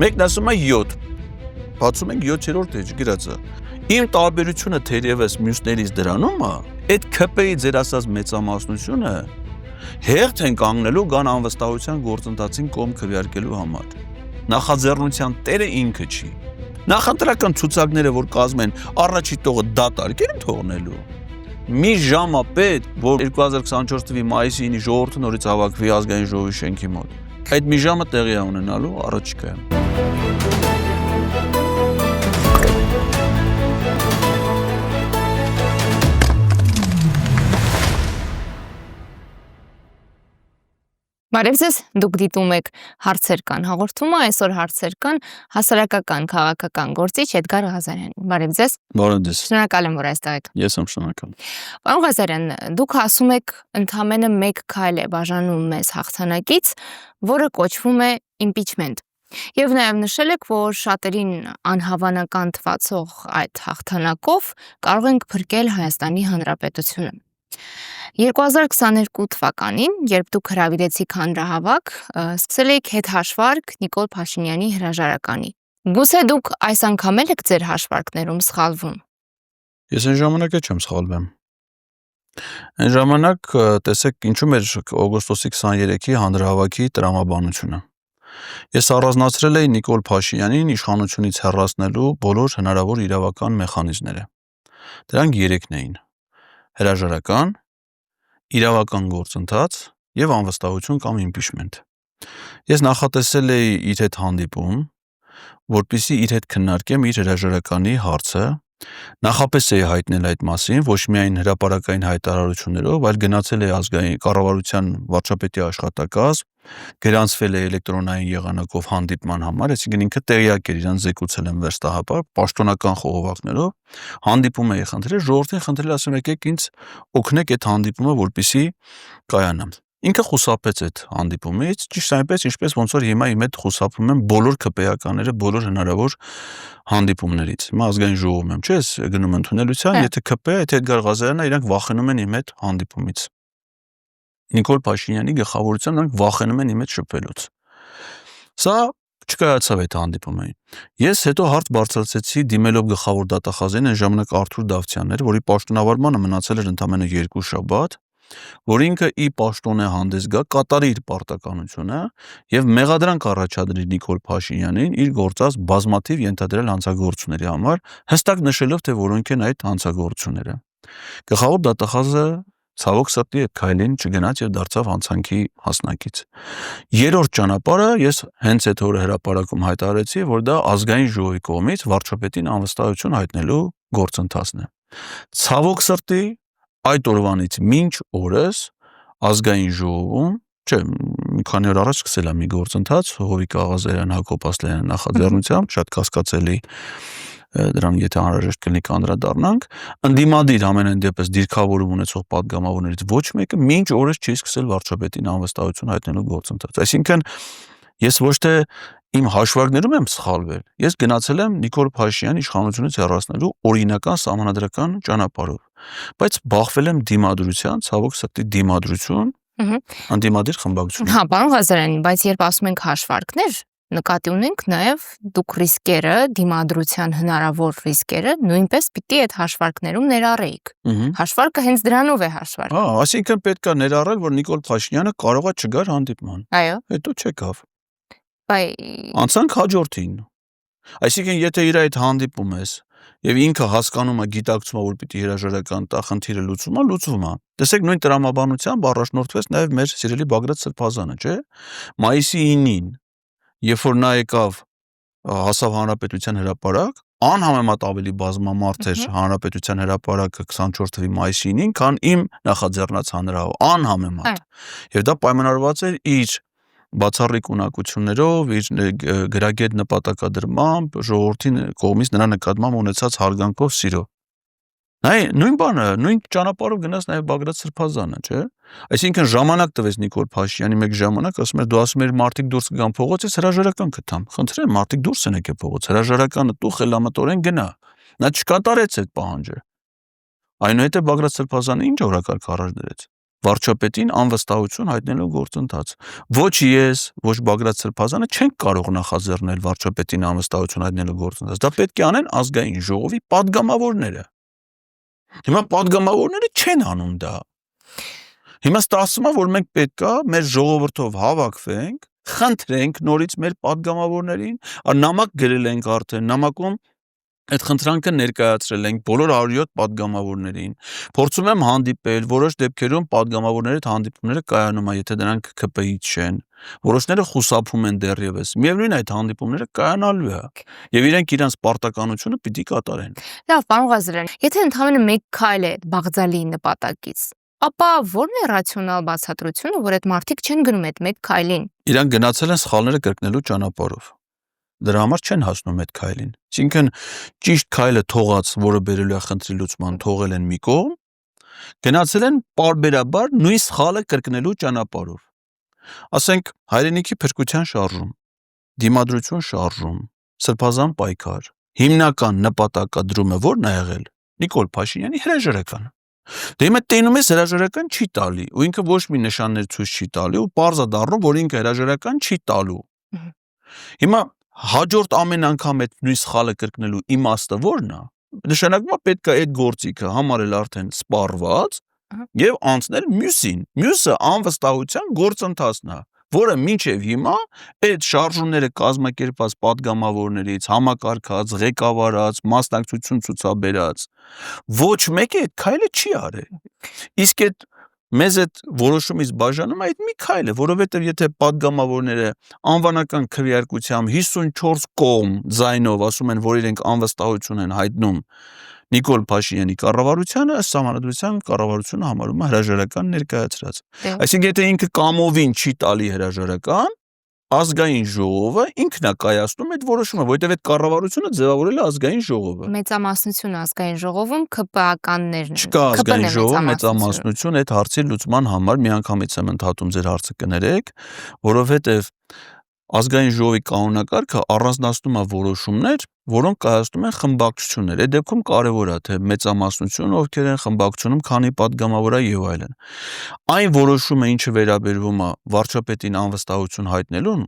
Մեկն ասում է 7, բացում ենք 7-րդ էջ գրածը։ Իմ տարբերությունը թերևս մյուսներից դրանում է, այդ ԿՊ-ի ձեր ասած մեծամասնությունը հերթ են կանգնելու կան անվստահության գործընթացին կողմ քվեարկելու համար։ Նախաձեռնության տերը ինքը չի։ Նախընտրական ցուցակները, որ կազմեն առաջի տողը դատարկ են թողնելու։ Մի ժամ է պետք, որ 2024 թվականի մայիսի 9-ի ժողովուրդը նորից հավաքվի ազգային ժողովի շենքի մոտ։ Այդ մի ժամը տեղի է ունենալու առաջիկայում։ Բարև ձեզ, դուք դիտում եք հարցեր կան հաղորդումը, այսօր հարցեր կան հասարակական քաղաքական գործիչ Էդգար Ղազարյանին։ Բարև ձեզ։ Բարև ձեզ։ Շնորհակալ եմ, որ այստեղ եք։ Ես եմ շնորհակալ։ Պարոն Ղազարյան, դուք ասում եք ընդամենը մեկ քայլ է բաժանում մեզ հաղթանակից, որը կոչվում է impeachment։ Եվ նաև նշել եք, որ շատերին անհավանական թվացող այդ հաղթանակով կարող ենք փրկել Հայաստանի Հանրապետությունը։ 2022 թվականին, երբ դուք հրավիրեցիք հանրահավաք, սկսել եք հետհաշվարկ Նիկոլ Փաշինյանի հրաժարականի։ Գուցե դուք այս անգամ եք ձեր հաշվարկներում սխալվում։ Ես այն ժամանակ չեմ սխալվում։ Այն ժամանակ տեսեք ինչու մեր օգոստոսի 23-ի հանրահավաքի տրամաբանությունը։ Ես առանձնացրել էի Նիկոլ Փաշինյանին իշխանությունից հեռացնելու բոլոր հնարավոր իրավական մեխանիզմները։ Դրանք 3-ն էին. հրաժարական, իրավական գործընթաց եւ անվստահություն կամ impeachment։ Ես նախատեսել էի իր հետ հանդիպում, որպեսզի իր հետ քննարկեմ իր հրաժարականի հարցը, նախապես էի հայտնել այդ մասին, ոչ միայն հրապարակային հայտարարություններով, այլ գնացել էի ազգային կառավարության վարչապետի աշխատակազմ, գրանցվել է էլեկտրոնային եղանակով հանդիպման համար, այսինքն ինքը տեղյակ էր, իրան զեկուցել եմ վերստահաբար, պաշտոնական խողովակներով, հանդիպում էի խնդրել, ժողովրդին խնդրել ասում եկեք ինձ օգնեք այդ հանդիպումը, որպեսզի կայանա։ Ինքը խուսափեց այդ հանդիպումից, ճիշտ այնպես, ինչպես ոնց որ հիմա իմ հետ խուսափում են բոլոր ԿՊ-ականները, բոլոր հնարավոր հանդիպումներից։ Հիմա ազգային ժողովում եմ, չէ՞, գնում ընդունելության, եթե ԿՊ, եթե Էդգար Ղազարյանն է, իրանք վախենում են իմ հետ հանդիպումից։ Նիկոլ Փաշինյանի գլխավորությամբ նրանք վախենում են իմ հետ շփվելուց։ Սա չկայացավ այդ հանդիպումը։ Ես հետո հարց բարձրացեցի դիմելով գլխավոր դատախազին, այն ժամանակ Արթուր Դավթյանն էր, որի պաշտոնավարմանը մնացել էր ընդամենը 2 շաբաթ, որ ինքը ի պաշտոն է հանդես գա, կատարի իր պարտականությունը եւ մեղադրանք առաջադրի Նիկոլ Փաշինյանին իր գործած բազմաթիվ ենթադրել հանցագործությունների համար, հստակ նշելով թե որոնք են այդ հանցագործությունները։ Գլխավոր դատախազը ցավոք սրտի այդ քայլին չգնաց եւ դարձավ հանցանքի հասնակից։ Երրորդ ճանապարհը ես հենց այդ օրը հրապարակում հայտարարեցի, որ դա ազգային ժողովի կողմից վարչապետին անվստահություն հայտնելու գործընթացն է։ Ցավոք սրտի այդ օրվանից մինչ օրս ազգային ժողովում, չէ, մի քանի օր առաջ սկսել է մի գործընթաց Հովիկ Ղազարյան, Հակոբ Ասլանյան նախաձեռնությամբ, շատ կասկածելի դրան եթե անհրաժեշտ կլինի կանդրադառնանք, ընդդիմադիր ամենայն դեպս դիրքավորում ունեցող պատգամավորներից ոչ մեկը մինչ օրս չի սկսել վարչապետին անվստահություն հայտնելու գործընթաց։ Այսինքն ես ոչ թե իմ հաշվարկներում եմ սխալվել, ես գնացել եմ Նիկոլ Փաշինյանի իշխանությունից հեռացնելու օրինական սահմանադրական ճանապարհով, բայց բախվել եմ դիմադրության, ցավոք սրտի դիմադրություն, անդիմադիր խմբակցություն։ Հա, պարոն Ղազարյան, բայց երբ ասում ենք հաշվարկներ, նկատի ունենք նաև դուք ռիսկերը, դիմադրության հնարավոր ռիսկերը նույնպես պիտի այդ հաշվարկներում ներառեիք։ Հաշվարկը հենց դրանով է հաշվարկը։ Հա, այսինքն պետք է ներառել, որ Նիկոլ Փաշինյանը կարողա չգար հանդիպման։ Այո։ Հետո չեկավ։ Բայց Անցանք հաջորդին։ Այսինքն եթե իր այդ հանդիպում ես եւ ինքը հասկանում է, գիտակցում է, որ պիտի հրաժարական տա, խնդիրը լուծվում է։ Տեսեք նույն տրամաբանությամբ առաջնորդվեց նաեւ մեր սիրելի Բագրատ Սրբազանը, չէ՞։ Մայիսի 9-ին, երբ որ նա եկավ հասավ հանրապետության հրապարակ, անհամեմատ ավելի բազմամարդ էր հանրապետության հրապարակը 24 թվականի մայիսի 9-ին, քան իմ նախաձեռնած հանրահավաքը, անհամեմատ։ Եվ դա պայմանավորված էր իր բացառիկ ունակություններով, իր գրագետ նպատակադրմամբ, ժողովրդի կողմից նրա նկատմամբ ունեցած հարգանքով, սիրով։ Նույն բանը, նույն ճանապարհով գնաց նաև Բագրատ Սրբազանը, չէ՞։ Այսինքն ժամանակ տվեց Նիկոլ Փաշինյանի մեկ ժամանակ, ասում էր դու ասում ես մարդիկ դուրս կգան փողոց, ես հրաժարական կտամ։ Խնդրեմ, մարդիկ դուրս են եկել փողոց, հրաժարականը տու խելամտորեն գնա։ Նա չկատարեց այդ պահանջը։ Այնուհետև Բագրատ Սրբազանը ինչ օրակարգ առաջ դրեց։ վարչապետին անվստահություն հայտնելու գործընթաց։ Ոչ ես, ոչ Բագրատ Սրբազանը չենք կարող նախաձեռնել վարչապետին անվստահություն հայտնելու գործընթաց։ Դա պետք է անեն ազգային ժողովի падգամավորները։ Հիմա падգամավորները չեն անում դա։ Հիմա ստացվում է, որ մենք պետքա մեր ժողովրդով հավաքվենք, խնդրենք նորից մեր падգամավորներին, նամակ գրել ենք արդեն, նամակում այդ խնդրանքը ներկայացրել ենք բոլոր 107 падգամավորներին, փորձում եմ հանդիպել, որոշ դեպքերում падգամավորների հետ հանդիպումները կայանում է, եթե դրանք ԿՊ-ից չեն, որոշները խուսափում են դեռևս, միևնույն այդ հանդիպումները կայանալու է, եւ իրենք իրենց պարտականությունը պիտի կատարեն։ Լավ, պարոն Ղազարյան, եթե ընդհանրապես մեկ քայլ է Բաղդալի նպատակից, ապա ո՞րն է ռացիոնալ բացատրությունը, որ այդ մարդիկ չեն գնում այդ մեկ քայլին։ Իրանք գնացել են սխալները կրկնելու ճանապարհով։ Դրա համար չեն հասնում այդ քայլին։ Այսինքն ճիշտ քայլը թողած, որը բերելու է խնդրի լուծման, թողել են մի կողմ, գնացել են պարբերաբար նույն սխալը կրկնելու ճանապարհով։ Ասենք հայրենիքի փրկության շարժում, դիմադրություն շարժում, սրբազան պայքար, հիմնական նպատակադրումը ո՞րն է եղել։ Նիկոլ Փաշինյանի հրաժարականը։ Դե հիմա տենում ես հրաժարական չի տալի, ու ինքը ոչ մի նշաններ ցույց չի տալի, ու պարզ է դառնում, որ ինքը հրաժարական չի տալու։ Հիմա հաջորդ ամեն անգամ այդ նույն սխալը կրկնելու իմաստը ո՞րն է։ Նշանակում է պետք է այդ գործիքը համարել արդեն սպառված եւ անցնել մյուսին։ Մյուսը անվստահության գործընթացն է, որը մինչև հիմա այդ շարժումները կազմակերպված падգամավորներից, համակարգած, ղեկավարած, մասնակցություն ցուցաբերած ոչ մեկը այդ քայլը չի արել։ Իսկ այդ մեզ այդ որոշումից բաժանում է այդ մի քայլը, որովհետև եթե падգամավորները անվանական քվեարկությամբ 54 կողմ ձայնով ասում են, որ իրենք անվստահություն են հայտնում Նիկոլ Փաշինյանի կառավարությանը, ըստ սահմանադրության կառավարությունը համարում է հրաժարական ներկայացրած։ Այսինքն եթե ինքը կամովին չի տալի հրաժարական, ազգային ժողովը ինքն է կայացնում այդ որոշումը, որովհետև այդ կառավարությունը ձևավորել է ազգային ժողովը։ Մեծամասնություն ազգային ժողովում ԿՊԱ-կաններն են։ Չկա ազգային ժողով մեծամասնություն այդ հարցի լուծման համար, միանգամից եմ ընդհատում ձեր հարցը կներեք, որովհետև ազգային ժողովի կանոնակարգը առանձնացնում է որոշումներ, որոնք կայացնում են խմբակցություններ։ Այդ դեպքում կարևոր է թե մեծամասնությունը ովքեր են խմբակցությունում, քանի падգամավոր է եւ այլն։ Այն որոշումը, ինչը վերաբերվում է վարչապետին անվստահություն հայտնելուն,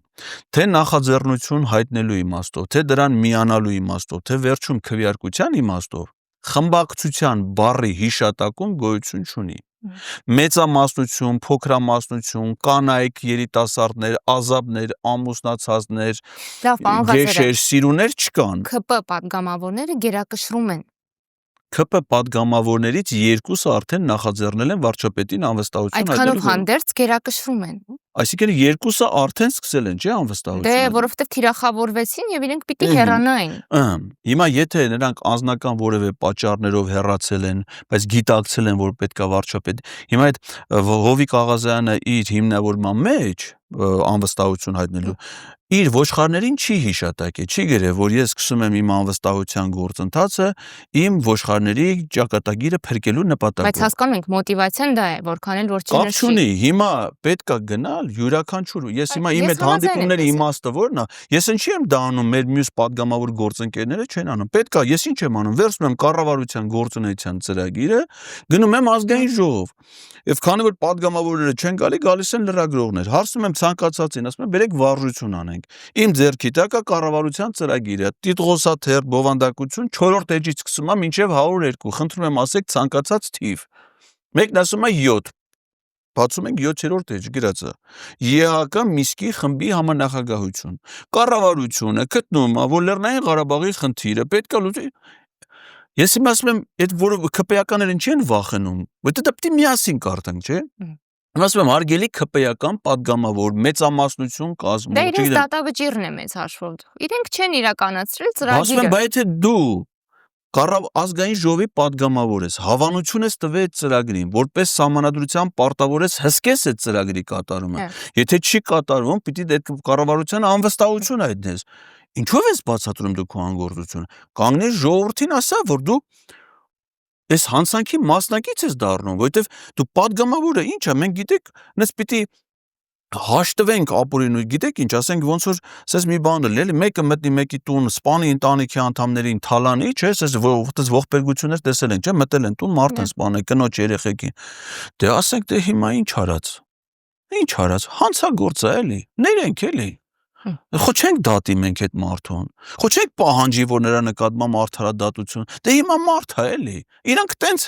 թե նախաձեռնություն հայտնելու իմաստով, թե դրան միանալու իմաստով, թե վերջում քվեարկության իմաստով, խմբակցության բառի հիշատակում գոյություն չունի։ Մեծամասնություն, փոքրամասնություն, կանայք, երիտասարդներ, ազատներ, ամուսնացածներ, գեշեր, սիրուներ չկան։ ԿՊ падգամավորները գերակշռում են։ ԿՊ падգամավորներից երկուսը արդեն նախաձեռնել են վարչապետին անվստահություն հայտնելու։ Այդքանով հանդերձ գերակշռում են։ Այսինքն երկուսը արդեն սկսել են, չէ՞, անվստահություն։ Դե, որովհետև թիրախավորվեցին եւ իրենք պիտի հեռանային։ Հիմա եթե նրանք անձնական որևէ պատճառներով հեռացել են, բայց գիտակցել են, որ պետքա վարչապետ, հիմա այդ Հովիկ Աղազյանը իր հիմնավորման մեջ անվստահություն հայտնելու իր ոչխարներին չի հիշատակել, չի գրել, որ ես սկսում եմ իմ անվստահության գործընթացը իմ ոչխարների ճակատագիրը փրկելու նպատակով։ Բայց հասկանում ենք, մոտիվացիան դա է, որքան էլ որ Կապ չունի, հիմա պետքա գնալ յուրաքանչյուր, ես հիմա իմ այդ հանդիպումների իմաստը ո՞րն է, ես ինչի եմ դա անում, մեր մյուս падգամավոր գործընկերները չեն անում, պետքա ես ինչ եմ անում, վերցնում եմ կառավարության գործունեության ծրագիրը, գնում եմ ազգային ժողով, եւ քանի որ падգամավորները չեն գալիս են լրագրողներ, հարցնում եմ ցանկացածին, ասում եմ բերեք վարժություն անենք, իմ ձեռքի տակ է կառավարության ծրագիրը, տիտղոսաթերթ, բովանդակություն 4-րդ էջից սկսում է մինչև 102, խնդրում եմ ասեք ցանկացած թիվ, մեկն ասում է 7, բացում ենք 7-րդ էջ գրած է, ԵԱԿ Միսկի խմբի համանախագահություն, կառավարությունը գտնում է, որ Լեռնային Ղարաբաղի խնդիրը պետք է լուծի։ Ես իմ ասում եմ, այդ որը ԿՊ-ականներն չեն վախենում, որտեղ դա պետք է միասին կարդանք, չէ՞։ Ասում եմ, հարգելի ԿՊ-ական падգամավոր մեծամասնություն կազմում։ Դա իրենց դատավճիռն է մեծ հաշվով։ Իրենք չեն իրականացրել ծրագիրը։ Ասում եմ, բայց եթե դու ազգային ժողովի падգամավոր ես, հավանություն ես տվել այդ ծրագրին, որպես սահմանադրության պարտավոր ես հսկես այդ ծրագրի կատարումը։ Եթե չի կատարվում, պիտի այդ կառավարությանը անվստահություն հայտնես։ Ինչո՞վ ես բացատրում դու քո անգործությունը։ Կանգնես ժողովրդին ասա, որ դու այս հանցանքի մասնակից ես դառնում, որովհետև դու падգամավորը ինչ է, մենք գիտեք, նես պիտի հաշտվենք ապուրին ու գիտեք ինչ, ասենք ոնց որ ասես մի բան էլ, էլի մեկը մտնի մեկի տուն, սպանի ընտանիքի անդամներին, թալանի, չէ, ասես որտես ողբերգություններ տեսել ենք, չէ, մտել են տուն, մարդ են սպանել, կնոջ երեխեքին։ Դե ասենք դե հիմա ինչ արած։ Ինչ արած, հանցագործ է էլի, ներենք էլի։ Խո չենք դատի մենք այդ մարդուն։ Խո չենք պահանջի, որ նրա նկատմամբ արդարադատություն։ Դե հիմա մարդ է էլի։ Իրանք տենց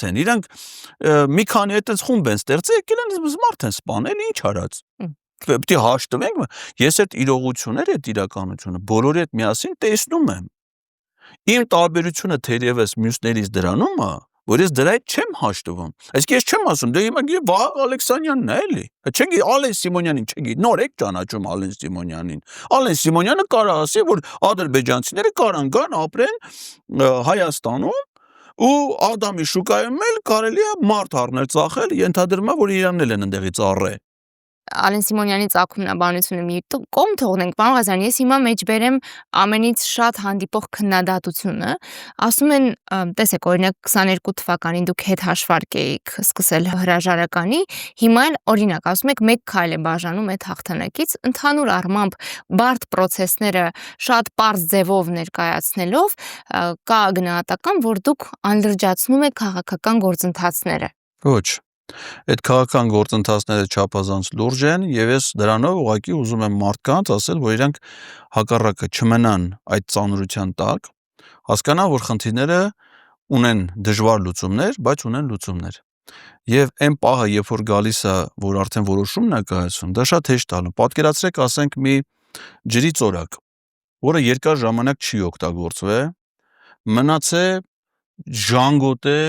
են, իրանք մի քանի այդպես խումբ են ստեղծել, եկել են մարդ են սպանել, ինչ արած։ Պետք է հաշտվենք, ես այդ իրողությունները, այդ իրականությունը բոլորի հետ միասին տեսնում եմ։ Իմ տարբերությունը թերևս մյուսներից դրանում է, որ ես դրա հետ չեմ հաշտվում։ Այսինքն ես չեմ ասում, դե հիմա Վահագ Ալեքսանյանն է էլի։ Չենք Ալեն Սիմոնյանին չենք նոր եք ճանաչում Ալեն Սիմոնյանին։ Ալեն Սիմոնյանը կարա ասի, որ ադրբեջանցիները կարան գան ապրեն Հայաստանում ու Ադամի շուկայում էլ կարելի է մարդ առնել ծախել, ենթադրում է, որ իրանն էլ են ընդեղից առե։ Ալեն Սիմոնյանի ծագումնաբանությունը մի կողմ թողնենք, պարոն Ղազարյան, ես հիմա մեջբերեմ ամենից շատ հանդիպող քննադատությունը, ասում են, տեսեք, օրինակ 22 թվականին դուք հետ հաշվարկ էիք սկսել հրաժարականի, հիմա էլ օրինակ ասում եք մեկ քայլ է բաժանում այդ հաղթանակից, ընդհանուր առմամբ բարդ պրոցեսները շատ պարզ ձևով ներկայացնելով, կա գնահատական, որ դուք անլրջացնում եք քաղաքական գործընթացները։ Ոչ։ Այդ քաղաքական գործընթացները չափազանց լուրջ են եւ ես դրանով ուղղակի ուզում եմ մարդկանց ասել, որ իրանք հակառակը չմնան այդ ծանրության տակ, հասկանան, որ խնդիրները ունեն դժվար լուծումներ, բայց ունեն լուծումներ։ Եվ այն պահը, երբ որ գալիս է, որ արդեն որոշումն է կայացում, դա շատ հեշտ է։ Պատկերացրեք, ասենք մի ջրի ծորակ, որը երկար ժամանակ չի օգտագործվել, մնաց է ժանգոտ է,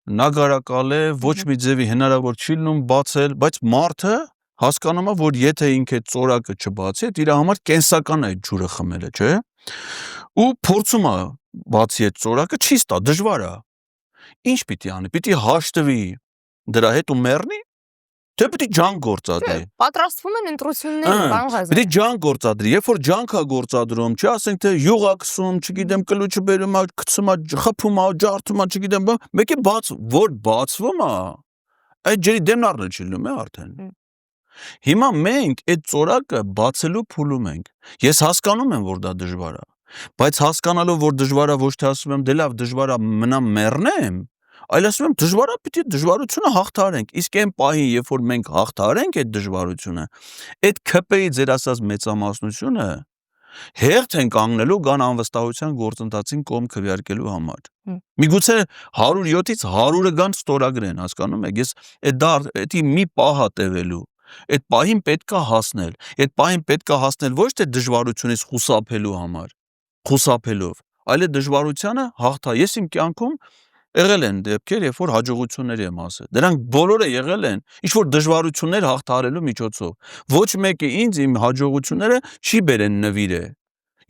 նագարակալ է, ոչ մի ձևի հնարավոր չի լինում բացել, բայց մարդը հասկանում է, որ եթե ինքը այդ ծորակը չբացի, իր համար կենսական է այդ ջուրը խմելը, չէ՞։ Ու փորձում է բացի այդ ծորակը, չի ստա, դժվար է։ Ինչ պիտի անի, պիտի հաշտվի դրա հետ ու մեռնի, թե պիտի ջանք գործադրի։ Պատրաստվում են ընտրություններ, պարոն Ղազարյան։ Պիտի ջանք գործադրի, երբ որ ջանք է գործադրում, չի ասենք թե յուղ է քսում, չգիտեմ, կլուչը բերում է, գցում է, խփում է, ջարդում է, չգիտեմ, մեկը որ բացվում է, այդ ջրի դեմն առնել չի լինում է արդեն։ Հիմա մենք այդ ծորակը բացելու փուլում ենք։ Ես հասկանում եմ, որ դա դժվար է, բայց հասկանալով, որ դժվար է, ոչ թե ասում եմ, դե լավ, դժվար է, մնամ մեռնեմ, այլ ասում եմ, դժվար է, պիտի դժվարությունը հաղթարենք։ Իսկ այն պահին, երբ որ մենք հաղթարենք այդ դժվարությունը, այդ ՔՊ-ի ձեր ասած մեծամասնությունը հերթ են կանգնելու կան անվստահության գործընթացին կողմ քվեարկելու համար։ Միգուցե 107-ից 100-ը կան ստորագրեն, հասկանում եք, ես դա մի պահ է տևելու։ Այդ պահին պետք է հասնել։ Այդ պահին պետք է հասնել ոչ թե դժվարությունից խուսափելու համար, խուսափելով, այլ դժվարությանը հաղթա։ Ես իմ կյանքում եղել են դեպքեր, երբ որ հաջողությունների եմ ասել։ Դրանք բոլորը եղել են ինչ-որ դժվարություններ հաղթահարելու միջոցով։ Ոչ մեկը ինձ իմ հաջողությունները չի բերեն նվիրե։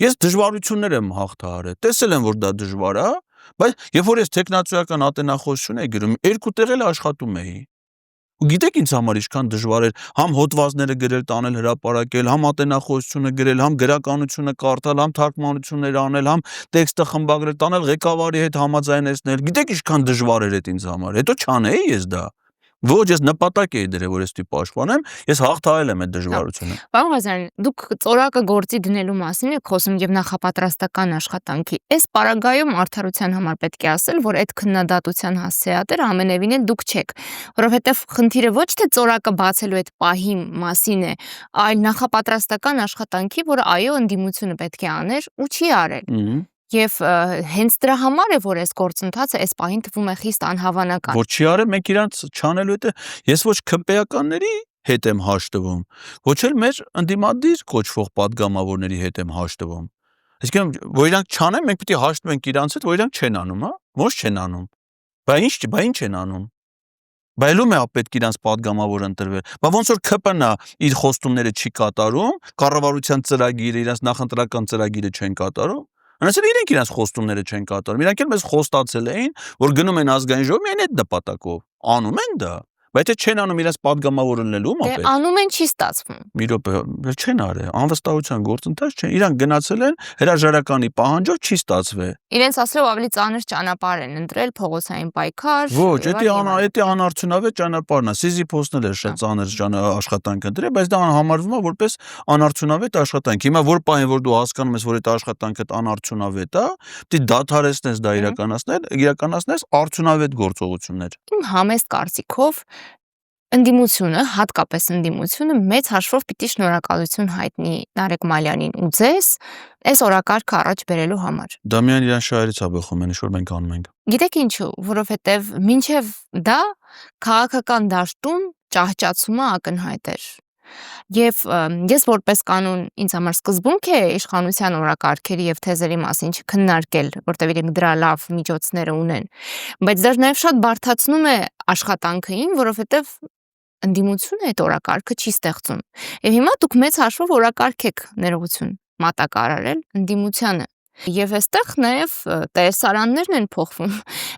Ես դժվարություններ եմ հաղթահարել։ Տեսել եմ, որ դա դժվար է, բայց երբ որ ես տեխնացիական ատենախոսություն էի գրում, 2 տեղ էլ աշխատում էի։ Ու գիտեք ինձ համար ինչքան դժվար էր համ հոդվածները գրել, տանել հրապարակել, համ ատենախոսությունը գրել, համ գրականությունը կարդալ, համ թարգմանություններ անել, համ տեքստը խմբագրել, տանել ղեկավարի հետ համաձայնեցնել։ Գիտեք ինչքան դժվար էր այդ ինձ համար։ Հետո չանեի ես դա։ Ոչ, ես նպատակ էի դրել, որ ես դի պաշտպանեմ, ես հաղթահարել եմ այդ դժվարությունը։ Պարոն Ղազարյան, դուք ծորակը գործի դնելու մասին եք խոսում եւ նախապատրաստական աշխատանքի։ Այս պարագայում արդարության համար պետք է ասել, որ այդ քննադատության հասցեատերը ամենևին էլ դուք չեք, որովհետեւ խնդիրը ոչ թե ծորակը բացելու այդ պահի մասին է, այլ նախապատրաստական աշխատանքի, որ այո, ընդդիմությունը պետք է աներ ու չի արել։ Եվ հենց դրա համար է, որ այս գործընթացը այս պահին թվում է խիստ անհավանական։ Որ չի արել, մենք իրանց չանելու հետ ես ոչ ՔՊ-ականների հետ եմ հաշտվում, ոչ էլ մեր ընդդիմադիր կոչվող падգամավորների հետ եմ հաշտվում։ Այսինքն, որ իրանք չանեն, մենք պիտի հաշտվենք իրանց հետ, որ իրանք չեն անում, հա? Ոչ չեն անում։ Բա ինչ են անում։ Բայլում է պետք իրանց падգամավոր ընտրվել։ Բա ոնց որ ՔՊ-ն է իր խոստումները չի կատարում, կառավարության ծրագիրը, իրանց նախընտրական ծրագիրը չեն կատարում։ Անասել իրենք իրանց խոստումները չեն կատարում։ Իրանք էլ մեզ խոստացել էին, որ գնում են ազգային ժողով միայն այդ նպատակով։ Անում են դա, Բայց եթե չեն անում իրենց падգամավորնելու Դե մոպետ, անում են չի ստացվում։ մի րոպե, չեն արել, անվստահության գործընթաց չեն, իրանք գնացել են հրաժարականի պահանջով չի ստացվել։ Իրենց ասելով ավելի ծանր ճանապարհ են ընտրել, փողոցային պայքար։ Ոչ, եւ այլն։ դա անարդյունավետ ճանապարհն է, Սիզիփոսն էլ է շատ ծանր աշխատանք ընտրել, բայց դա համարվում է որպես անարդյունավետ աշխատանք։ Հիմա որ պահին որ դու հասկանում ես, որ այդ աշխատանքդ անարդյունավետ է, դի դադարեցնես դա իրականացնես արդյունավետ գործողություններ։ Իմ համեստ կարծիքով ընդդիմությունը, հատկապես ընդդիմությունը մեծ հաշվով պիտի շնորհակալություն հայտնի Նարեկ Մալյանին ու ձեզ այս օրակարգը առաջ բերելու համար։ Դա միայն իրան շահերից է բխում, ինչ որ մենք անում ենք։ Գիտեք ինչու, որովհետև մինչև դա քաղաքական դաշտում ճահճացումը ակնհայտ էր։ Եվ ես որպես կանոն ինձ համար սկզբունք է իշխանության օրակարգերի եւ թեզերի մասին չքննարկել, որտեղ իրենք դրա լավ միջոցները ունեն, բայց դա նաեւ շատ բարդացնում է աշխատանքը ին, որովհետև ընդդիմությունը այդ օրակարգը չի ստեղծում։ Եվ հիմա դուք մեծ հաշվով օրակարգ եք ներողություն մատակարարել ընդդիմությանը։ Եվ այստեղ նաև տեսարաններն են փոխվում,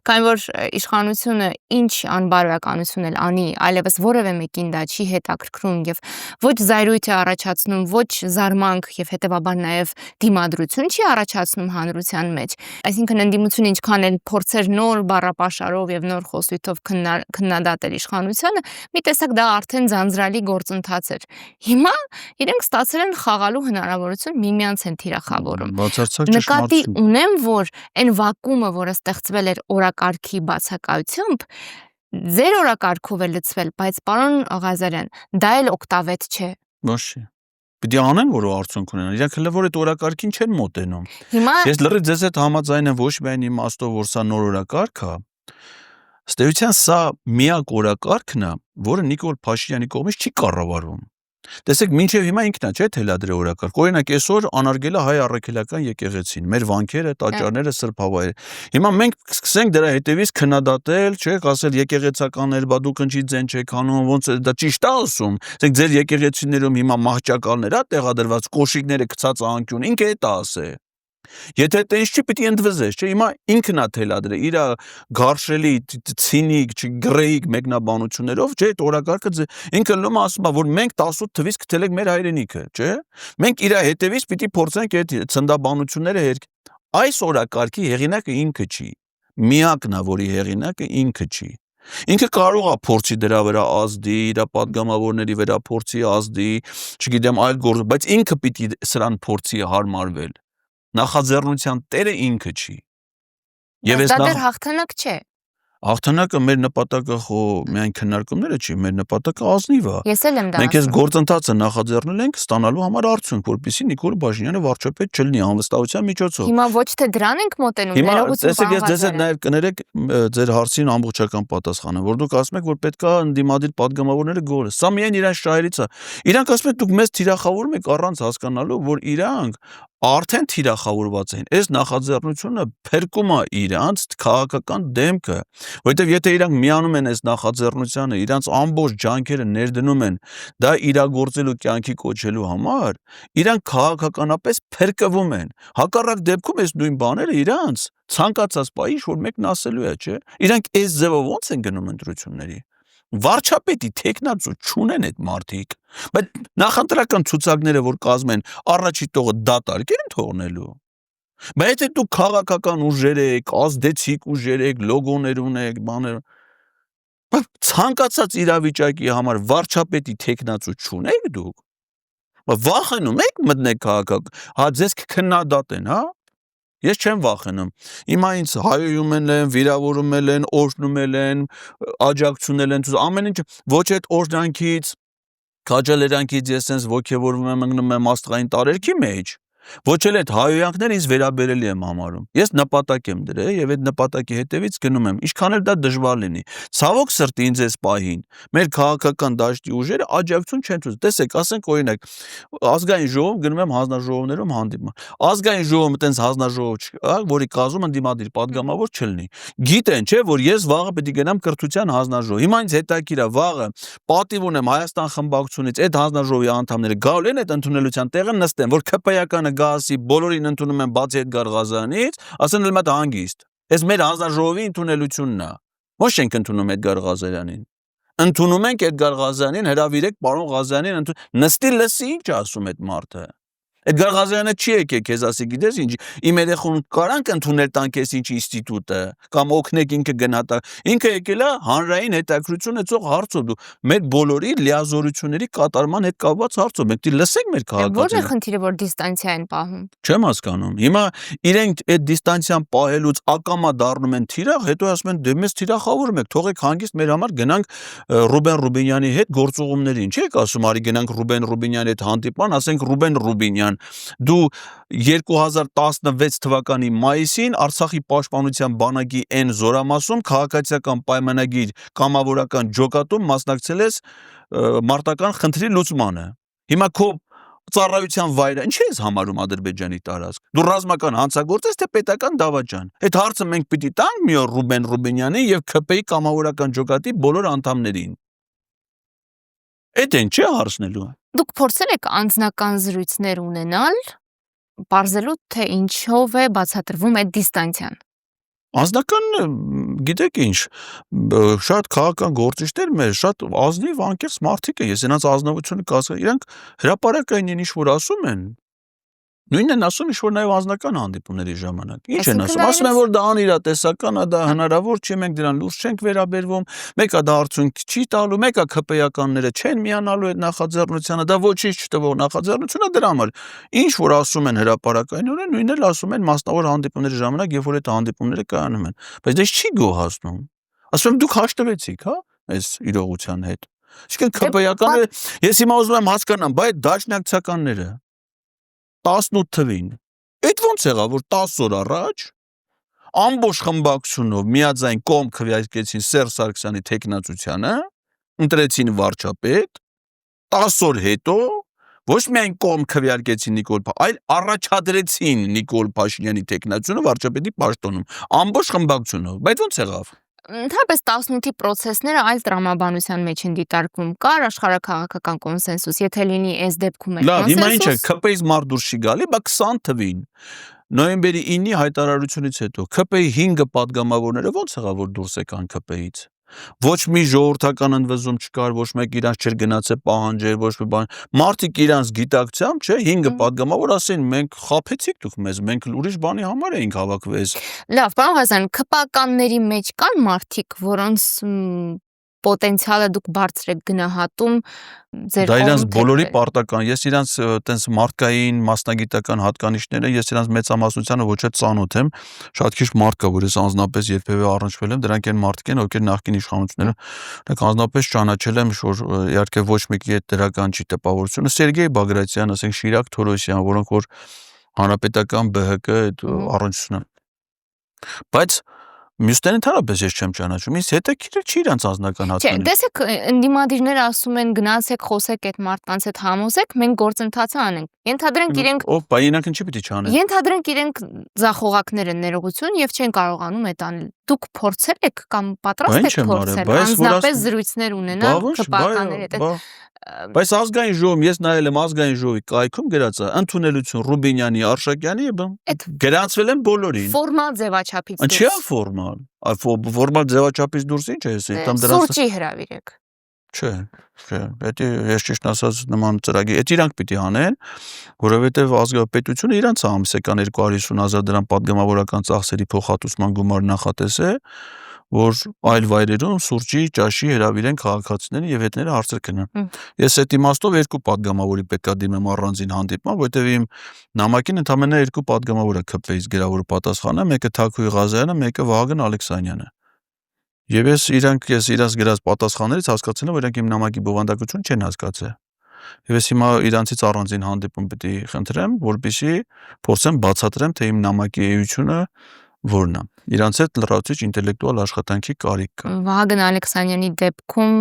քանի որ իշխանությունը ինչ անբարոյականություն էլ անի, այլևս որևէ մեկին դա չի հետաքրքրում եւ ոչ զայրույթ է առաջացնում, ոչ զարմանք եւ հետեւաբար նաև դիմադրություն չի առաջացնում հանրության մեջ։ Այսինքն ընդդիմությունը ինչքան էլ փորձեր նոր բառապաշարով եւ նոր խոսույթով քննադատել իշխանությանը, մի տեսակ դա արդեն ձանձրալի գործընթաց էր։ Հիմա իրենք ստացել են խաղալու հնարավորություն, միմյանց են թիրախավորում։ Բացարձակ Նկատի ունեմ, որ այն վակումը, որը ստեղծվել էր օրակարգի բացակայությամբ, ձեր օրակարգով է լցվել, բայց պարոն Ղազարյան, դա էլ օգտավետ չէ։ Ոչ չի։ Պիտի անեն, որ արդյունք ունենան։ Իրանք հələ որ այդ օրակարգին չեն մոտենում։ Հիմա Ես լրիվ ձեզ հետ համաձայն եմ ոչ միայն իմաստով, որ սա նոր օրակարգ է, ըստ էության սա միակ օրակարգն է, որը Նիկոլ Փաշինյանի կողմից չի կառավարվում։ Տեսեք, մինչև հիմա ինքն է, չէ՞, թելադրել օրակարգ։ Օրինակ, այսօր անարգել է հայ առաքելական եկեղեցին, մեր վանքերը, տաճարները, սրբավայրերը։ Հիմա մենք սկսենք դրա հետևից քննադատել, չէ՞, ասել եկեղեցականներ, բա դուք ինչի ձեն չեք անում, ոնց է դա ճիշտ է ասում։ Ասենք ձեր եկեղեցիներում հիմա մահճակալներ է տեղադրված, կոշիկները գցած անկյուն, ինքը է դա ասե։ Եթե տենց չի, պիտի ընդվզես, չէ՞, հիմա ինքն է թելադրել իր գարշելի, ցինիկ, գրեիկ մեկնաբանություններով, չէ՞, այդ օրակարգը ինքը լոմ ասում է, որ մենք 18 թվից գտել ենք մեր հայրենիքը, չէ՞։ Մենք իր հետևից պիտի փորձենք այդ ցնդաբանությունները այս օրակարգի հեղինակը ինքը չի։ Միակն է, որի հեղինակը ինքը չի։ Ինքը կարող է փորձի դրա վրա ազդի, իր падգամավորների վրա փորձի ազդի, չգիտեմ, այլ գործ, բայց ինքը պիտի սրան փորձի հարմարվել։ Նախաձեռնության տերը ինքը չի։ Եվ դա դեռ հաղթանակ չէ։ Հաղթանակը մեր նպատակը միայն քննարկումները չի, մեր նպատակը ազնիվ է։ Ես էլ եմ դա Մենք այս գործընթացը նախաձեռնել ենք ստանալու համար արդյունք, որպեսզի Նիկոլ Փաշինյանը վարչապետ չլինի անվստահության միջոցով։ Հիմա ոչ թե դրան ենք մոտենում, Հիմա ներողություն տեսեք, ես ձեզ հետ նաև կներեք ձեր հարցին ամբողջական պատասխանը, որ դուք ասում եք, որ պետքա ընդդիմադիր падգամավորները գողը։ Սա միայն իրան շահերից է։ Իրանք ասում են, դուք մեզ թիրախավորում եք առանց հասկանալու, որ իրանք արդեն թիրախավորված են։ Այս նախաձեռնությունը փրկում է իրանց քաղաքական դեմքը, որովհետև եթե իրանք միանում են այս նախաձեռնությանը, իրանց ամբողջ ջանքերը ներդնում են դա իրագործելու կյանքի կոչելու համար, իրանք քաղաքականապես փրկվում են։ Հակառակ դեպքում այս նույն բաները իրանց ցանկացած պահի որ մեկն ասելու է, չէ։ Իրանք այս ձևով ոնց են գնում ընտրությունների։ Վարչապետի տեխնացու չունեն այդ մարդիկ, բայց նախընտրական ցուցակները որ կազմում են առաջի տողը դատարկ են թողնելու։ Բայց եթե դուք քաղաքական ուժեր եք, ազդեցիկ ուժեր եք, լոգոներ ունեք, բաներ, ցանկացած իրավիճակի համար վարչապետի տեխնացու չունեք դուք։ Վախենում եք մտնեք քաղաքակ, հա ձեզ կքննադատեն, հա։ Ես չեմ վախենում։ Հիմա ինձ հայոյում են, վիրավորում են, օրհնում են, աջակցունել են, ամեն ինչ ոչ այդ օրհնանքից, քաջալերանքից ես sense ոգևորվում եմ, ընկնում եմ աստղային տարերքի մեջ, ոչ էլ այդ հայոյանքները ինձ վերաբերելի եմ համարում։ Ես նպատակ եմ դրել եւ այդ նպատակի հետևից գնում եմ, ինչքան էլ դա դժվար լինի։ Ցավոք սրտի ինձ այս պահին մեր քաղաքական դաշտի ուժերը աջակցություն չեն ցույց։ Տեսեք, ասենք օրինակ, ազգային ժողով գնում եմ հանձնաժողովներում հանդիպում։ Ազգային ժողովը այտենց հանձնաժողով չկա, որի կազմում ընդդիմադիր падգամավոր չլինի։ Գիտեն, չէ, որ ես վաղը պետք է գնամ կրթության հանձնաժողով։ Հիմա ինձ հետաքրիր է վաղը պատիվ ունեմ Հայաստան խմբակցությունից այդ հանձնաժողովի անդամները գալ են այդ ընդունելության տեղը նստեն, որ ԿՊ-ականը գասի բոլորին ընդունում են բացի Էդգար Ղազարյանից, ասեն էլ մատ հանգիստ։ Այս մեր հանձնաժողովի ընդունելությունն է։ Ոչ ենք ընդունում Էդգար Ղազարյանին։ Ընդունում ենք Էդգար Ղազյանին, հրավիրեք պարոն Ղազյանին, նստի լսի ինչ ասում այդ մարդը։ Էդգար Ղազյանը չի եկել քեզ ասի, գիտես ինչ, իմ երեխուն կարանք ընդունել տան քեզ ինչ ինստիտուտը, կամ օգնեք ինքը գնա տա։ Ինքը եկել է հանրային հետաքրություն եցող հարցով, դու մեր բոլորի լիազորությունների կատարման հետ կապված հարցով, մենք լսենք մեր Որն է քաղաքացիներին։ խնդիրը, որ դիստանցիա են պահում։ Չեմ հասկանում։ Հիմա իրենք այդ դիստանցիան պահելուց ակամա դառնում են թիրախ, հետո ասում են դե մեզ թիրախավորում եք, թողեք հանգիստ մեր համար գնանք Ռուբեն Ռուբինյանի հետ գործուղումներին։ Չի եք ասում, արի գնանք Ռուբեն Ռուբինյանի հետ հանդիպան, ասենք Ռուբեն Ռուբինյան, դու 2016 թվականի մայիսին Արցախի պաշտպանության բանակի N զորամասում քաղաքացիական պայմանագիր կամավորական ջոկատում մասնակցել ես մարտական խնդրի լուծմանը։ Հիմա քո ծառայության վայրը ինչ ես համարում Ադրբեջանի տարածք։ Դու ռազմական հանցագործ ես թե պետական դավաճան։ Այդ հարցը մենք պիտի տանք մի օր Ռուբեն Ռուբինյանին եւ ՔՊ-ի կամավորական ջոկատի բոլոր անդամներին։ Այդ են չէ հարցնելու։ Դուք փորձել եք անձնական զրույցներ ունենալ, բարձելու թե ինչով է բացատրվում այդ դիստանցիան։ Անձնական գիտեք ինչ, շատ քաղաքական գործիչներ մեր, շատ ազնիվ անկեղծ մարդիկ են, ես նրանց ազնվությունը կասեմ, իրանք հրապարակային ինչ որ ասում են, նույնն են ասում ինչ որ նաև անձնական հանդիպումների ժամանակ։ Ինչ են ասում են որ դա անիրատեսական է, դա հնարավոր չի, մենք դրան լուրջ չենք վերաբերվում, մեկը դա արդյունք չի տալու, մեկը ԿՊ-ականները չեն միանալու այդ նախաձեռնությանը, դա ոչինչ չտվող նախաձեռնություն է դրա համար։ Ինչ որ ասում են հրապարակայինորեն, նույնն էլ ասում են մասնավոր հանդիպումների ժամանակ, երբ որ այդ հանդիպումները կայանում են։ Բայց դա չի գոհացնում։ Ասում եմ դուք հաշտվեցիք, հա, այս իրողության հետ։ Իսկ ԿՊ-ականները, ես հիմա ուզում եմ հասկանամ, բայց դաշնակցականները 18 թվին։ Այդ ոնց եղավ, որ 10 օր առաջ ամբողջ խմբակցությունով միաձայն կողմ քվեարկեցին Սերժ Սարգսյանի թեկնածությանը, ընտրեցին վարչապետ, 10 օր հետո ոչ միայն կողմ քվեարկեցին Նիկոլ Փաշինյանը, այլ առաջադրեցին Նիկոլ Փաշինյանի թեկնածությունը վարչապետի պաշտոնում, ամբողջ խմբակցությունով։ Բայց ոնց եղավ։ Ընդհանրապես 18-ի process-ները այլ տրամաբանության մեջ են դիտարկվում։ Կար աշխարհաքաղաքական կոնսենսուս, եթե լինի այս դեպքում էլ Լավ, հիմա ինչ է, կոնսենսուս։ ՔՊ-ից մարդ դուրս չի գալի, բա 20 թվին նոյեմբերի 9-ի հայտարարությունից հետո ՔՊ-ի 5 падգամավորները ոնց եղավ որ դուրս եկան ՔՊ-ից։ Ոչ մի ժողովրդական ընդվզում չկար, ոչ մեկ իրանց չէր գնացել պահանջել, ոչ մի բան։ Մարդիկ իրանց գիտակցությամբ, չէ, 5 падգամավոր ասեն, մենք խափեցիք դուք մեզ, մենք ուրիշ բանի համար էինք հավաքվես։ Լավ, պարոն Ղազյան, ԿՊ-ականների մեջ կան մարդիկ, որոնց պոտենցիալը դուք բարձր եք գնահատում ձեր Դա իրանց կողմ բոլորի թեքվել։ պարտական, ես իրանց տենց մարդկային, մասնագիտական հատկանիշները, ես իրանց մեծամասնությանը ոչ էլ ծանոթ եմ, շատ քիչ մարդ կա, որ ես անձնապես երբևէ առնչվել եմ, դրանք են մարդիկ են, ովքեր նախկին իշխանություններում, դրանք անձնապես ճանաչել եմ, որ իհարկե ոչ մեկի հետ դրական չի տպավորությունը, Սերգեյ Բագրատյան, ասենք Շիրակ Թորոսյան, որոնք որ հանրապետական ԲՀԿ այդ առնչությունը։ Բայց մյուսներին ընդհանրապես ես չեմ ճանաչում, ինձ հետաքրքիր չի իրանց անձնական Չէ, հատկանիշ։ տեսեք, ընդդիմադիրները ասում են գնացեք, խոսեք այդ մարդկանց հետ համոզեք, մենք գործընթացը անենք։ Ենթադրենք իրենք Ով, բա իրանք ինչի պիտի չանեն։ Ենթադրենք իրենք ձախողակներ են ներողություն եւ չեն կարողանում այդ անել։ Դուք փորձել եք կամ պատրաստ եք փորձել անձնապես զրույցներ ունենալ ԿՊ-ականների հետ։ Բայց ազգային ժողովում ես նայել եմ ազգային ժողովի կայքում գրած է ընդունելություն Ռուբինյանի, Արշակյանի եւ գրանցվել են բոլորին։ Ֆորմալ ձևաչափից Ինչի՞ է ֆորմալ։ Ֆորմալ ձևաչափից դուրս ինչ է ես այդտամ դրանց։ Սուրճի հրավիրեք։ Չէ, չէ, դա ես ճիշտ ասած նման ծրագիր, այդ իրանք պիտի անեն, որովհետև ազգապետությունը իրանց ամսական 250,000 դրամ падգամավորական ծախսերի փոխհատուցման գումար նախատես է, որ այլ վայրերում սուրճի ճաշի հրավիրեն քաղաքացիներին եւ հետները հարցեր կնան։ Ես այդ իմաստով երկու падգամավորի պետքա դիմեմ առանձին հանդիպման, որովհետև իմ նամակին ընդամենը երկու падգամավոր է ՔՊ-ից գրավոր պատասխանը, մեկը Թաքուի Ղազարյանը, մեկը Վահագն Ալեքսանյանը։ Եվ ես իրանց գրած պատասխաններից հասկացել եմ, որ իրանք իմ նամակի բովանդակություն չեն հասկացել։ Եվ ես հիմա իրանցից առանձին հանդիպում պետք է խնդրեմ, որպեսզի փորձեմ բացատրեմ, թե իմ նամակի էությունը որն է։ Իրանց հետ լրացուցիչ ինտելեկտուալ աշխատանքի կարիք կա։ Վահագն Ալեքսանյանի դեպքում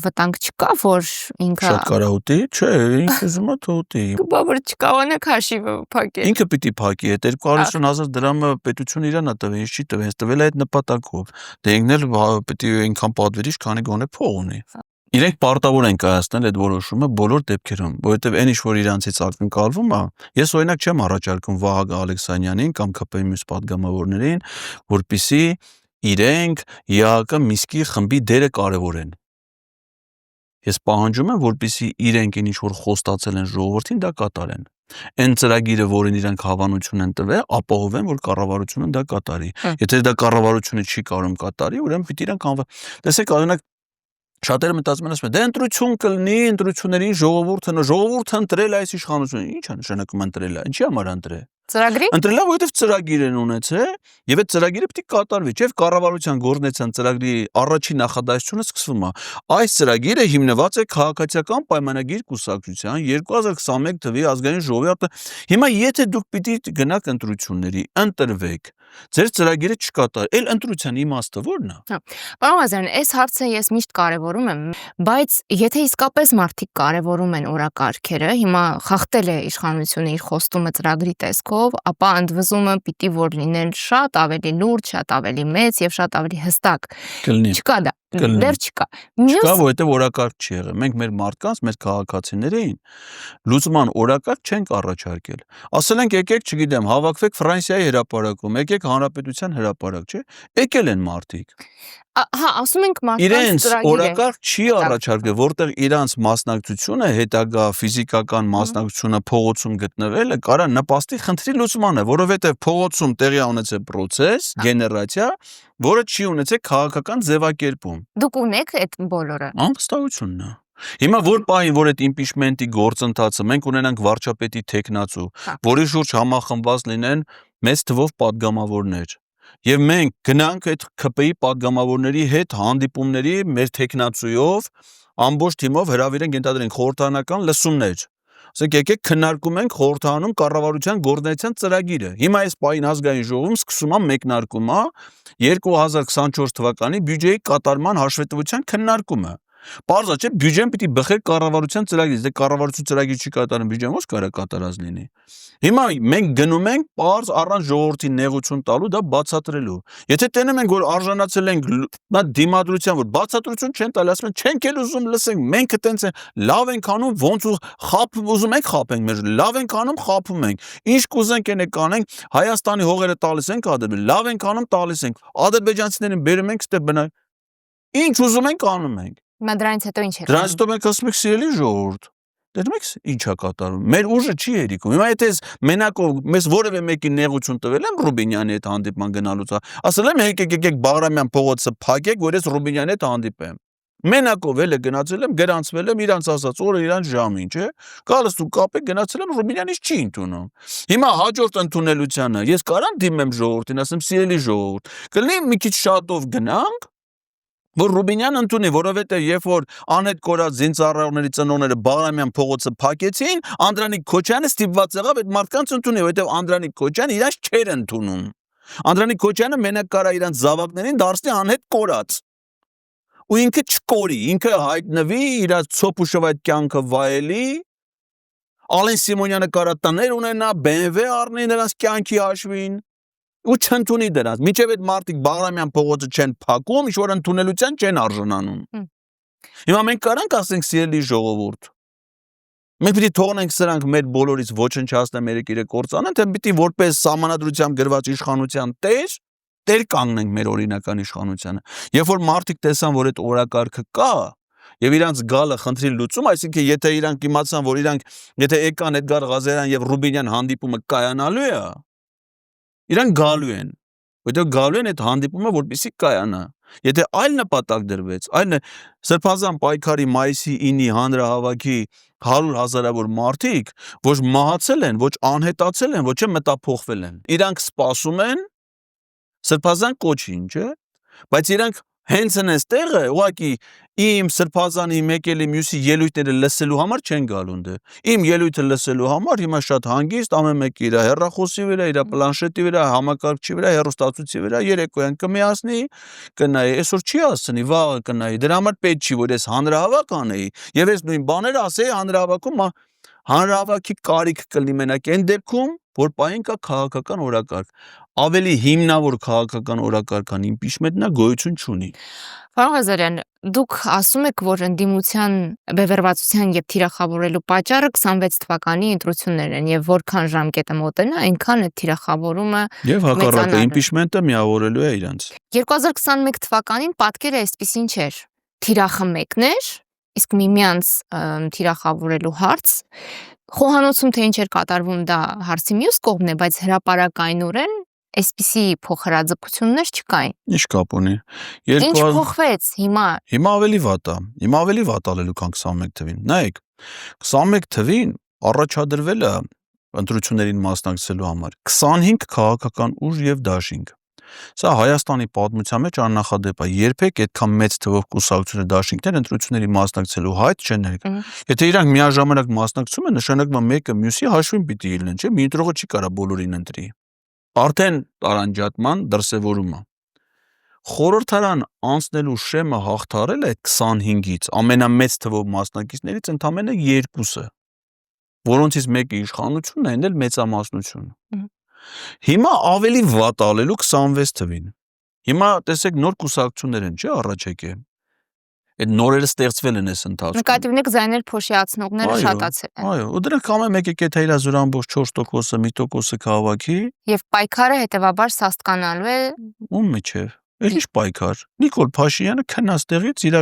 վտանգ չկա, որ ինքը Շատ կարա ուտի, չէ, ինքը ուզում է ուտի։ Բաբր չկարողանեք հաշիվը փակել։ Ինքը պիտի փակի, այդ 250,000 դրամը պետությունը իրան է տվել, ինչ չի տվել, հենց տվել է այդ նպատակով։ Դե ինքն էլ պետք է այնքան պատվիրիչ, քանի գոնե փող ունի։ Իրենք պարտավոր են կայացնել այդ որոշումը բոլոր դեպքերում, որովհետև այն ինչ որ իրանցից ակնկալվում է, ես օրինակ չեմ առաջարկում Վահագն Ալեքսանյանին կամ ԿՊ-ի մյուս падգամավորներին, որպեսզի իրենք ԵԱԿ Միսկի խմբի դերը կարևորեն։ Ես պահանջում եմ, որպեսզի իրենք ինչ որ խոստացել են ժողովրդին, դա կատարեն։ Այն ծրագիրը, որին իրանք հավանություն են տվել, ապահովեն, որ կառավարությունը դա կատարի։ Եթե դա կառավարությունը չի կարող կատարի, ուրեմն պիտի իրանք տեսեք, օրինակ շատերը մտածում են, ասում են, դե ընտրություն կլինի, ընտրություններին ժողովուրդը ընտրել է այս իշխանությունը։ Ի՞նչ է նշանակում ընտրել է։ Ինչի համար ընտրել։ Ծրագրի։ Ընտրել է, որովհետև ծրագիր են ունեցել, եւ այդ ծրագիրը պետք է կատարվի, չէ՞, կառավարության գործնեության ծրագրի առաջին նախադասությունը սկսվում է։ Այս ծրագիրը հիմնված է քաղաքացիական պայմանագիր կուսակցության 2021 թվականի ազգային ժողովի Հիմա եթե դուք պիտի գնաք ընտրությունների, ընտրվեք, ձեր ծրագիրը չկատարի, այլ ընտրության իմաստը ո՞րն է։ Պարոն Ղազարյան, այս հարցը ես միշտ կարևորում եմ, բայց եթե իսկապես մարդիկ կարևորում են օրակարգերը, հիմա խախտել է իշխանությունը իր խոստումը ծրագրի տեսքով, ապա ընդվզումը պիտի որ լինեն շատ ավելի լուրջ, շատ ավելի մեծ եւ շատ ավելի հստակ։ Կլինի։ Չկա դա։ Կլինի։ Դեռ չկա։ Չկա, որովհետև օրակարգ չի եղել։ Մենք մեր մարդկանց, մեր քաղաքացիներին լուծման օրակարգ չենք առաջարկել։ Ասել ենք եկեք, չգիտեմ, հավաքվեք Ֆրանսիայի հրապարակում, եկեք Հանրապետության հրապարակ, չէ՞։ Եկել են մարդիկ։ Հա, ասում ենք մարդկանց Իրենց ծրագիր է։ օրակարգ չի առաջարկել, որտեղ իրանց մասնակցությունը, հետագա ֆիզիկական մասնակցությունը փողոցում գտնվելը կարա նպաստի խնդրի լուծմանը, որովհետև փողոցում տեղի է ունեցել process, գեներացիա, որը չի ունեցել քաղաքական ձևակերպում։ Դուք ունեք այդ բոլորը։ Անվստահությունն է։ Հիմա որ պահին, որ այդ impeachment-ի գործընթացը մենք ունենանք վարչապետի տեխնացու, որի շուրջ համախմբված լինեն մեծ թվով падգամավորներ, եւ մենք գնանք այդ ԿՊ-ի падգամավորների հետ հանդիպումների մեր տեխնացույով ամբողջ թիմով հրավիրենք ենթադրենք խորհրդարանական լսումներ։ Ասենք եկեք քննարկում ենք խորհրդարանում կառավարության գործնեության ծրագիրը։ Հիմա այս պահին ազգային ժողովում սկսում է մեկնարկումը 2024 թվականի բյուջեի կատարման հաշվետվության քննարկումը։ Պարզա չէ, բյուջեն պիտի բխեր կառավարության ծրագրից, դե կառավարություն ծրագիր չի կատարում, բյուջեն ո՞նց կարա կատարած լինի։ Հիմա մենք գնում ենք պարզ առանց ժողովրդի նեղություն տալու դա բացատրելու։ Եթե տենում ենք, որ արժանացել ենք նա դիմադրության, որ բացատրություն չեն տալի, ասում են, չենք էլ ուզում լսենք, մենք այտենց լավ ենք անում, ոնց ու ուզում ենք խափենք մեր, լավ ենք անում, խափում ենք։ Ինչ կուզենք այն կանենք, Հայաստանի հողերը տալիս ենք Ադրբեջան, լավ ենք անում, տալիս ենք։ Ադրբեջանցիներին բերում ենք, ստե բնակ։ Ինչ ուզում ենք անում ենք։ Հիմա դրանից հետո ինչ է։ Դրանից հետո մենք ասում ենք սիրելի ժողովուրդ, դեռ մենք ինչա կատարում։ Մեր ուժը չի հերիքում։ Հիմա եթե մենակով մեզ որևէ մեկի նեղություն տվել եմ Ռուբինյանի հետ հանդիպման գնալուց, ասել եմ եկեք Բաղրամյան փողոցը փակեք, որ ես Ռուբինյանի հետ հանդիպեմ։ Մենակով էլ գնացել եմ, գրանցվել եմ իրանց ասած օրը իրանց ժամին, չէ՞։ Գալս ու կապեք գնացել եմ Ռուբինյանից չի ընդունում։ Հիմա հաջորդ ընդունելությանը ես կարամ դիմեմ ժողովրդին, ասեմ սիրելի ժողովուրդ, կլինի մի քիչ շատով գնանք, որ Ռուբինյան ընդունի, որովհետև երբ որ անհետ կորած զինծառայողների ծնողները Բաղրամյան փողոցը փակեցին, Անդրանիկ Քոչյանը ստիպված եղավ այդ մարդկանց ընդունի, որովհետև Անդրանիկ Քոչյանը իրանց չէր ընդունում։ Անդրանիկ Քոչյանը մենակ կարա իրանց զավակներին դարձնի անհետ կորած։ Ու ինքը չկորի, ինքը հայտնվի, իր ցոփուշով այդ կյանքը վայելի, Ալեն Սիմոնյանը կարա տներ ունենա, BMW առնի նրանց կյանքի հաշվին, ու չընդունի դրանց։ Մինչև այդ մարդիկ Բաղրամյան փողոցը չեն փակում, ինչ որ ընդունելության չեն արժանանում։ Հիմա մենք կարանք ասենք սիրելի ժողովուրդ, մենք պիտի թողնենք սրանք մեր բոլորից ոչնչացնեն մեր եկիրը կործանեն, թե պիտի որպես սահմանադրությամբ գրված իշխանության տեր կանգնենք մեր օրինական իշխանությանը։ Երբ որ մարդիկ տեսան, որ այդ օրակարգը կա, եւ իրանց գալը խնդրի լուծում, այսինքն եթե իրանք իմացան, որ իրանք եթե եկան Էդգար Ղազարյան եւ Ռուբինյան հանդիպումը կայանալու է, իրանք գալու են, որտեղ գալու են այդ հանդիպումը, որպեսզի կայանա։ Եթե այլ նպատակ դրվեց, այլ Սրբազան պայքարի մայիսի 9-ի հանրահավաքի 100,000-ավոր մարդիկ ոչ մահացել են, ոչ անհետացել են, ոչ մտափոխվել են։ Իրանք սպասում են Սրբազան կոչին, չէ՞, բայց իրանք հենց այնպես տեղը ուղղակի իմ Սրբազանի մեկելի մյուսի ելույթները լսելու համար չեն գալու դե։ Իմ ելույթը լսելու համար հիմա շատ հանգիստ ամեն մեկը իր հեռախոսի վրա, իր պլանշետի վրա, համակարգչի վրա, հեռուստացույցի վրա երեկոյան կմիացնի, կնայի, այսօր չի ասնի, վաղը կնայի։ Դրա համար պետք չի, որ ես հանրահավաք անեի, եւ ես նույն բաները ասեի հանրահավաքում, հանրահավաքի կարիք կլինի մենակ այն դեպքում, որ պահին կա քաղաքական օրակարգ։ Ավելի հիմնավոր քաղաքական օրակարգ քան impeachment-ն գոյություն չունի։ Պարոն Ղազարյան, դուք ասում եք, որ ընդդիմության բևեռվածության եւ թիրախավորելու պատճառը 26 թվականի ընտրություններն են եւ որքան ժամկետը մոտենա, այնքան այդ թիրախավորումը Եվ հակառակը impeachment-ը միավորելու է իրանց։ 2021 թվականին պատկերը այսպեսին չէր։ Թիրախը մեկն էր, իսկ միմյանց թիրախավորելու հարց, խոհանոցում թե ինչ էր կատարվում դա հարցի մյուս կողմն է, բայց հրապարակայնորեն այսպիսի փոխհրաձգություններ չկային։ Ինչ կապ ունի։ Ինչ փոխվեց հիմա։ Հիմա ավելի վատ է։ Հիմա ավելի վատ ալելու քան 21 թվին։ Նայեք, 21 թվին առաջադրվել է ընտրություններին մասնակցելու համար 25 քաղաքական ուժ եւ դաշինք։ Սա Հայաստանի պատմության մեջ աննախադեպ է։ Երբեք այդքան մեծ թվով կուսակցություններ դաշինքներ ընտրությունների մասնակցելու հայտ չեն եկել։ Եթե իրանք միաժամանակ մասնակցում են, նշանակում է մեկը մյուսի հաշվին պիտի լինեն, չէ՞։ Մի ընտրողը չի կարա բոլորին ընտրի։ Արդեն տարանջատման դրսևորումը։ Խորհրդարան անցնելու շեմը հաղթարել է 25-ից ամենամեծ թվով մասնակիցներից ընդամենը 2-ը, որոնցից մեկը իշխանությունն է, այն էլ մեծամասնություն։ Հիմա ավելի վատ ալելու 26 թվին։ Հիմա տեսեք նոր կուսակցություններ են, չէ՞, առաջ եկել։ Այդ նորերը ստեղծվել են այս ընթացքում։ Նկատի ունեք ձայներ փոշիացնողները շատացել են։ Այո, ու դրանք ամեն մեկը կեթա իր 0.4%-ը, 1%-ը քաղաքի։ Եվ պայքարը հետևաբար սաստկանալու է Ում միջև։ Էլ ինչ պայքար։ Նիկոլ Փաշինյանը քնած տեղից իր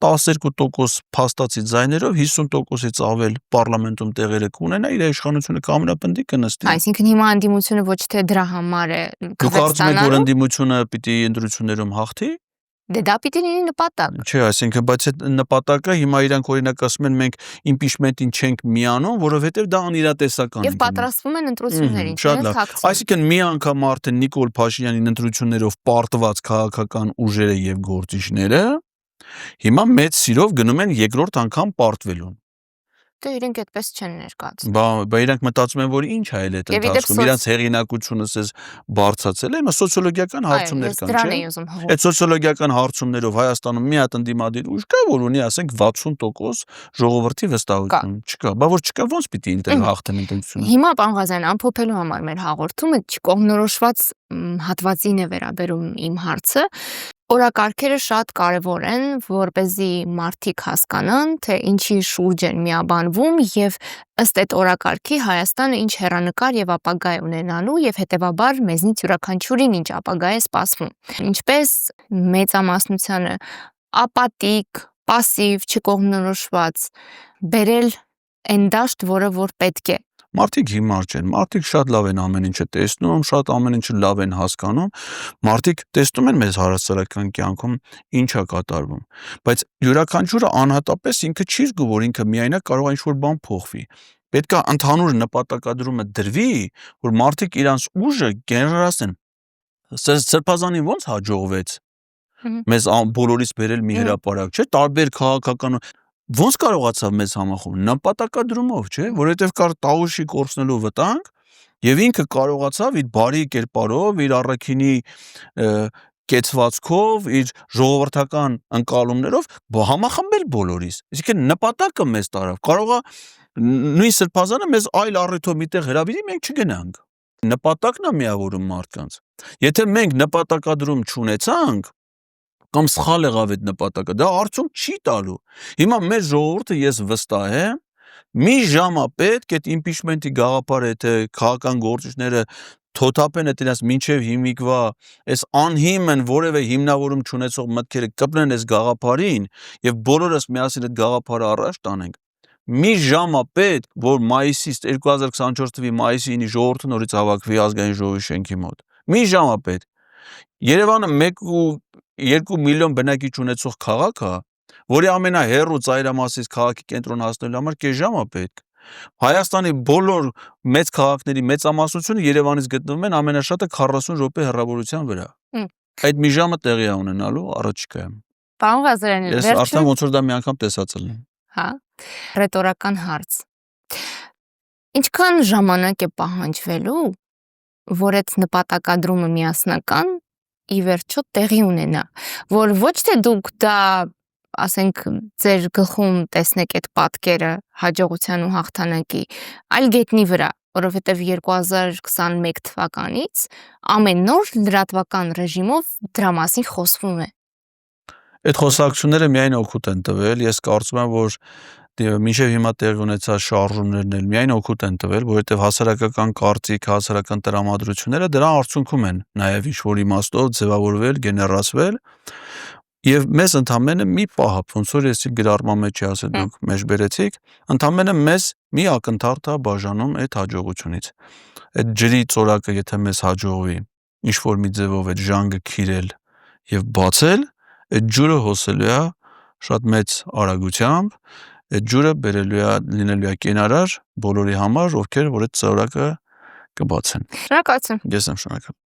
12% փաստացի ձայներով 50%-ից ավել պարլամենտում տեղերը կունենա, իր իշխանությունը կամրապնդի կնստի։ Այսինքն հիմա անդիմությունը ոչ թե դրա համար է Դուք կարծում եք, որ անդիմությունը պիտի ընտրություններում հաղթի։ Դե դա պիտի լինի նպատակ։ Չէ, այսինքն, բայց այդ նպատակը հիմա իրանք օրինակ ասում են մենք իմպիչմենտին չենք միանում, որովհետև դա անիրատեսական է։ Եվ պատրաստվում են ընտրություններին, շատ լավ։ Այսինքն մի անգամ արդեն Նիկոլ Փաշինյանին ընտրություններով պարտված քաղաքական ուժերը եւ գործիչները հիմա մեծ սիրով գնում են երկրորդ անգամ պարտվելուն։ Դե իրենք այդպես չեն ներկայացնում։ Բա իրանք մտածում են, որ ինչ է այլ այդ ընթացքում, իրանք հեղինակությունը ասես բարձացել է, հիմա սոցիոլոգիական հարցումներ կան, չէ՞։ Այդ սոցիոլոգիական հարցումներով Հայաստանում մի հատ ընդդիմադիր ուժ կա, որ ունի, ասենք 60% ժողովրդի վստահություն։ Չկա, բա որ չկա, ոնց պիտի ինտեղ հաղթեն ընտրությունը։ Հիմա պարոն Ղազարյան, ամփոփելու համար մեր հաղորդումը չկողմնորոշված հատվածին է վերաբերում իմ հարցը։ Օրակարգերը շատ կարևոր են, որպեսզի մարդիկ հասկանան, թե ինչի շուրջ են միաբանվում եւ ըստ այդ օրակարգի Հայաստանը ինչ հեռանկար եւ ապագա է ունենալու եւ հետեւաբար մեզնից յուրաքանչյուրին ինչ ապագա է սպասվում։ Ինչպես մեծամասնությանը ապատիկ, պասիվ, չկողմնորոշված բերել այն դաշտ, որը որ պետք է։ Մարդիկ հիմար չեն, մարդիկ շատ լավ են ամեն ինչը տեսնում, շատ ամեն ինչը լավ են հասկանում, մարդիկ տեսնում են մեզ հարստարական կյանքում ինչ է կատարվում, բայց յուրաքանչյուրը անհատապես ինքը չի զգում, որ ինքը միայնակ կարող է ինչ-որ բան փոխվի։ Պետք է ընդհանուր նպատակադրումը դրվի, որ մարդիկ իրանց ուժը գեներացնեն։ Սրբազանին ոնց հաջողվեց մեզ բոլորից բերել մի հրապարակ, չէ՞, տարբեր քաղաքական Ոնց կարողացավ մեզ համախոհ նպատակադրումով, չէ՞, որովհետև կար Տաուշի կորցնելու վտանգ, եւ ինքը կարողացավ իր բարի կերպարով, իր առաքինի կեցվածքով, իր ժողովրդական ընկալումներով համախմբել բոլորիս։ Այսինքն նպատակը մեզ տարավ։ Կարող է նույն սրբազանը մեզ այլ առիթով միտեղ հրավիրի, մենք չգնանք։ Նպատակն է միավորում մարդկանց։ Եթե մենք նպատակադրում չունեցանք, կամ սխալ եղավ այդ նպատակը, դա արդյունք չի տալու։ Հիմա մեր ժողովուրդը ես վստահ եմ, մի ժամ է պետք այդ իմպիչմենտի գաղափարը, եթե քաղաքական գործիչները թոթափեն այդ իրաց մինչև հիմիկվա այս անհիմն որևէ հիմնավորում չունեցող մտքերը կպնեն այս գաղափարին եւ բոլորս միասին այդ գաղափարը առաջ տանենք։ Մի ժամ է պետք, որ մայիսից 2024 թվականի մայիսի 9-ի ժողովուրդը նորից հավաքվի ազգային ժողովի շենքի մոտ։ Մի ժամ է պետք։ Երևանը 1.2 միլիոն բնակիչ ունեցող քաղաք է, որի ամենահեռու ծայրամասից քաղաքի կենտրոն հասնելու համար կես ժամ է պետք։ Հայաստանի բոլոր մեծ քաղաքների մեծամասնությունը Երևանից գտնվում են ամենաշատը 40 րոպե հեռավորության վրա։ Այդ մի ժամը տեղի է ունենալու առաջիկայում։ Պարոն Ղազարյան, ես արդեն ոնց որ դա մի անգամ տեսածել եմ։ Հա, ռետորական հարց։ Ինչքան ժամանակ է պահանջվելու, որ այդ նպատակադրումը միասնական ի վերջո տեղի ունենա, որ ոչ թե դուք դա, ասենք, ձեր գլխում տեսնեք այդ պատկերը հաջողության ու հաղթանակի, այլ գետնի վրա, որովհետև 2021 թվականից ամեն նոր լրատվական ռեժիմով դրա մասին խոսվում է։ Այդ խոսակցությունները միայն օգուտ են տվել, ես կարծում եմ, որ մինչև հիմա տեղի ունեցած շարժումներն էլ միայն օգուտ են տվել, որովհետև հասարակական կարծիք, հասարակական տրամադրությունները դրա արդյունքում են նաև ինչ-որ իմաստով ձևավորվել, գեներացվել, Եվ մեզ ընդամենը մի պահապ, ոնց որ եսի գրառման մեջ է ասել դուք մեջ բերեցիք, ընդամենը մեզ մի ակնթարթ է բաժանում այդ հաջողությունից։ Այդ ջրի ծորակը եթե մեզ հաջողվի ինչ որ մի ձևով այդ ժանգը քիրել եւ բացել, այդ ջուրը հոսելու է շատ մեծ արագությամբ, այդ ջուրը լինելու է կենարար բոլորի համար, ովքեր որ այդ ծորակը կբացեն։ Շնորհակալություն։ Ես եմ շնորհակալ։